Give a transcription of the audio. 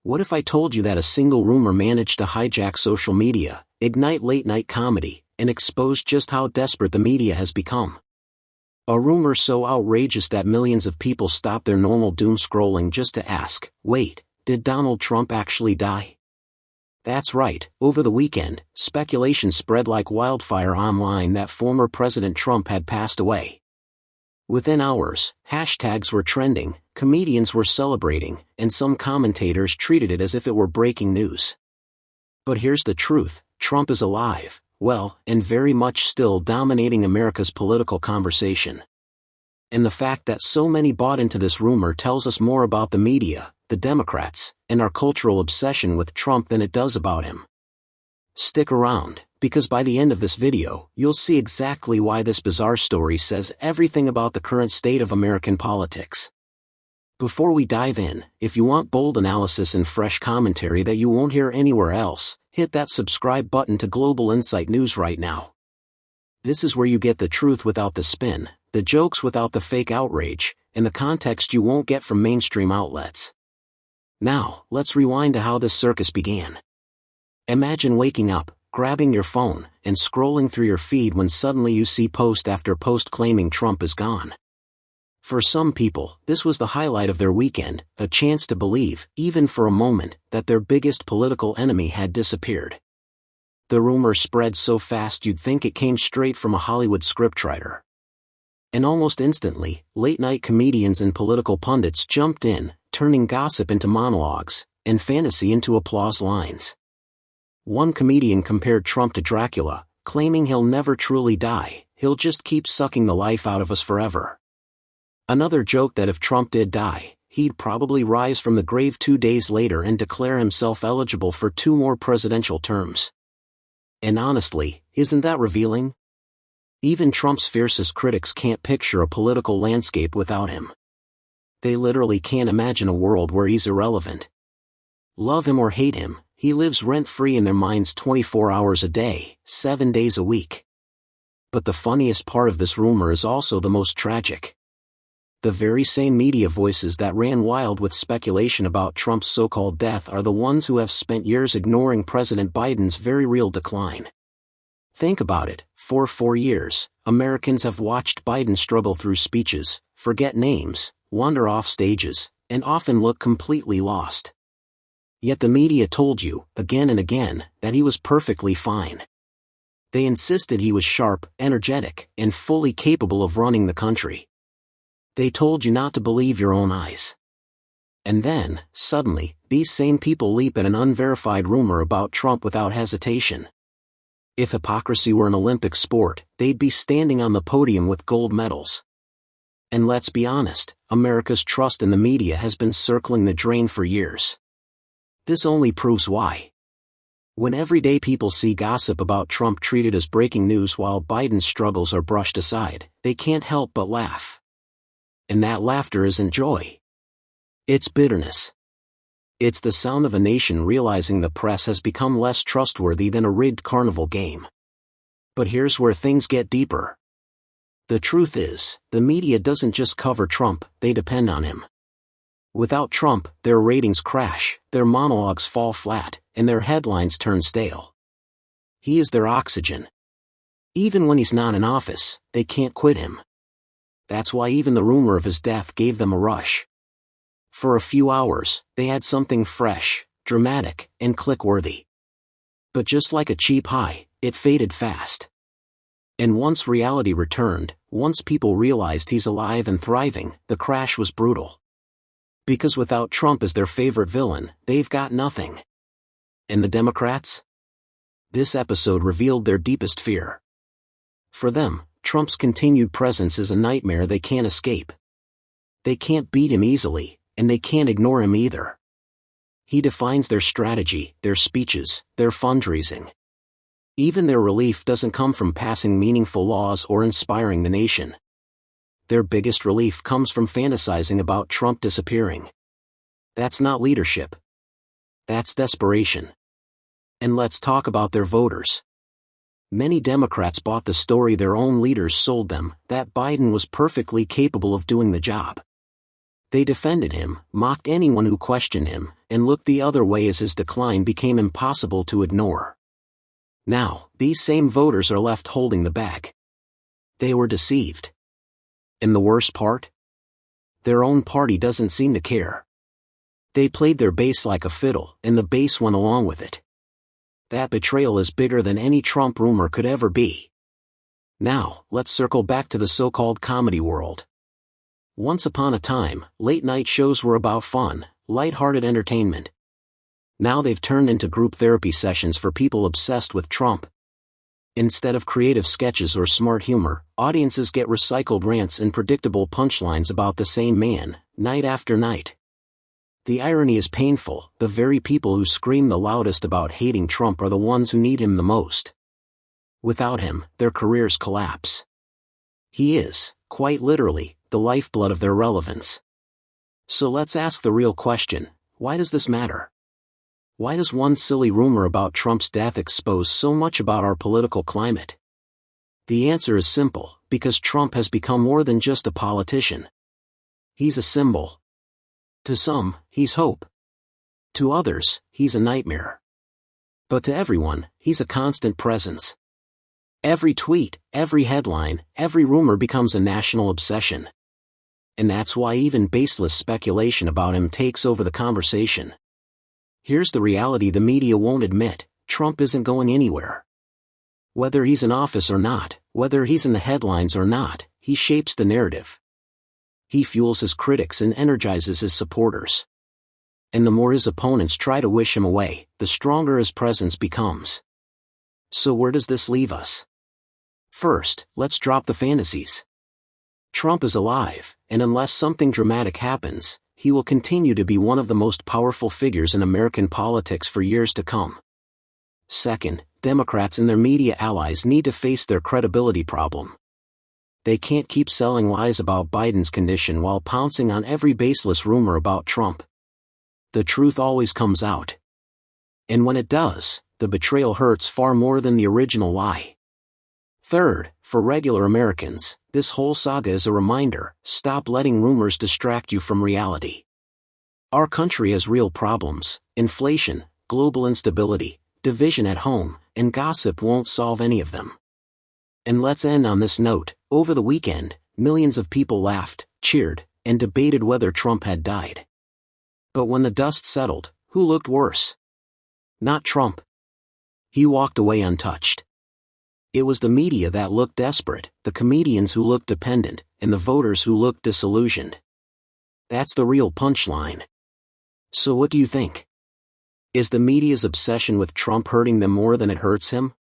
What if I told you that a single rumor managed to hijack social media, ignite late-night comedy, and expose just how desperate the media has become? A rumor so outrageous that millions of people stop their normal doom scrolling just to ask, wait, did Donald Trump actually die? That's right, over the weekend, speculation spread like wildfire online that former President Trump had passed away. Within hours, hashtags were trending, comedians were celebrating, and some commentators treated it as if it were breaking news. But here's the truth, Trump is alive, well, and very much still dominating America's political conversation. And the fact that so many bought into this rumor tells us more about the media, the Democrats, and our cultural obsession with Trump than it does about him. Stick around, because by the end of this video, you'll see exactly why this bizarre story says everything about the current state of American politics. Before we dive in, if you want bold analysis and fresh commentary that you won't hear anywhere else, hit that subscribe button to Global Insight News right now. This is where you get the truth without the spin, the jokes without the fake outrage, and the context you won't get from mainstream outlets. Now, let's rewind to how this circus began. Imagine waking up, grabbing your phone, and scrolling through your feed when suddenly you see post after post claiming Trump is gone. For some people, this was the highlight of their weekend, a chance to believe, even for a moment, that their biggest political enemy had disappeared. The rumor spread so fast you'd think it came straight from a Hollywood scriptwriter. And almost instantly, late-night comedians and political pundits jumped in, turning gossip into monologues, and fantasy into applause lines. One comedian compared Trump to Dracula, claiming he'll never truly die, he'll just keep sucking the life out of us forever. Another joked that if Trump did die, he'd probably rise from the grave 2 days later and declare himself eligible for 2 more presidential terms. And honestly, isn't that revealing? Even Trump's fiercest critics can't picture a political landscape without him. They literally can't imagine a world where he's irrelevant. Love him or hate him, he lives rent-free in their minds 24 hours a day, 7 days a week. But the funniest part of this rumor is also the most tragic. The very same media voices that ran wild with speculation about Trump's so-called death are the ones who have spent years ignoring President Biden's very real decline. Think about it, for 4 years, Americans have watched Biden struggle through speeches, forget names, wander off stages, and often look completely lost. Yet the media told you, again and again, that he was perfectly fine. They insisted he was sharp, energetic, and fully capable of running the country. They told you not to believe your own eyes. And then, suddenly, these same people leap at an unverified rumor about Trump without hesitation. If hypocrisy were an Olympic sport, they'd be standing on the podium with gold medals. And let's be honest, America's trust in the media has been circling the drain for years. This only proves why. When everyday people see gossip about Trump treated as breaking news while Biden's struggles are brushed aside, they can't help but laugh. And that laughter isn't joy. It's bitterness. It's the sound of a nation realizing the press has become less trustworthy than a rigged carnival game. But here's where things get deeper. The truth is, the media doesn't just cover Trump, they depend on him. Without Trump, their ratings crash, their monologues fall flat, and their headlines turn stale. He is their oxygen. Even when he's not in office, they can't quit him. That's why even the rumor of his death gave them a rush. For a few hours, they had something fresh, dramatic, and click-worthy. But just like a cheap high, it faded fast. And once reality returned, once people realized he's alive and thriving, the crash was brutal. Because without Trump as their favorite villain, they've got nothing. And the Democrats? This episode revealed their deepest fear. For them, Trump's continued presence is a nightmare they can't escape. They can't beat him easily, and they can't ignore him either. He defines their strategy, their speeches, their fundraising. Even their relief doesn't come from passing meaningful laws or inspiring the nation. Their biggest relief comes from fantasizing about Trump disappearing. That's not leadership. That's desperation. And let's talk about their voters. Many Democrats bought the story their own leaders sold them, that Biden was perfectly capable of doing the job. They defended him, mocked anyone who questioned him, and looked the other way as his decline became impossible to ignore. Now, these same voters are left holding the bag. They were deceived. And the worst part? Their own party doesn't seem to care. They played their base like a fiddle, and the base went along with it. That betrayal is bigger than any Trump rumor could ever be. Now, let's circle back to the so-called comedy world. Once upon a time, late-night shows were about fun, light-hearted entertainment. Now they've turned into group therapy sessions for people obsessed with Trump. Instead of creative sketches or smart humor, audiences get recycled rants and predictable punchlines about the same man, night after night. The irony is painful. The very people who scream the loudest about hating Trump are the ones who need him the most. Without him, their careers collapse. He is, quite literally, the lifeblood of their relevance. So let's ask the real question: why does this matter? Why does one silly rumor about Trump's death expose so much about our political climate? The answer is simple: because Trump has become more than just a politician. He's a symbol. To some, he's hope. To others, he's a nightmare. But to everyone, he's a constant presence. Every tweet, every headline, every rumor becomes a national obsession. And that's why even baseless speculation about him takes over the conversation. Here's the reality the media won't admit: Trump isn't going anywhere. Whether he's in office or not, whether he's in the headlines or not, he shapes the narrative. He fuels his critics and energizes his supporters. And the more his opponents try to wish him away, the stronger his presence becomes. So where does this leave us? First, let's drop the fantasies. Trump is alive, and unless something dramatic happens, he will continue to be one of the most powerful figures in American politics for years to come. Second, Democrats and their media allies need to face their credibility problem. They can't keep selling lies about Biden's condition while pouncing on every baseless rumor about Trump. The truth always comes out. And when it does, the betrayal hurts far more than the original lie. Third, for regular Americans, this whole saga is a reminder: stop letting rumors distract you from reality. Our country has real problems: inflation, global instability, division at home, and gossip won't solve any of them. And let's end on this note: over the weekend, millions of people laughed, cheered, and debated whether Trump had died. But when the dust settled, who looked worse? Not Trump. He walked away untouched. It was the media that looked desperate, the comedians who looked dependent, and the voters who looked disillusioned. That's the real punchline. So what do you think? Is the media's obsession with Trump hurting them more than it hurts him?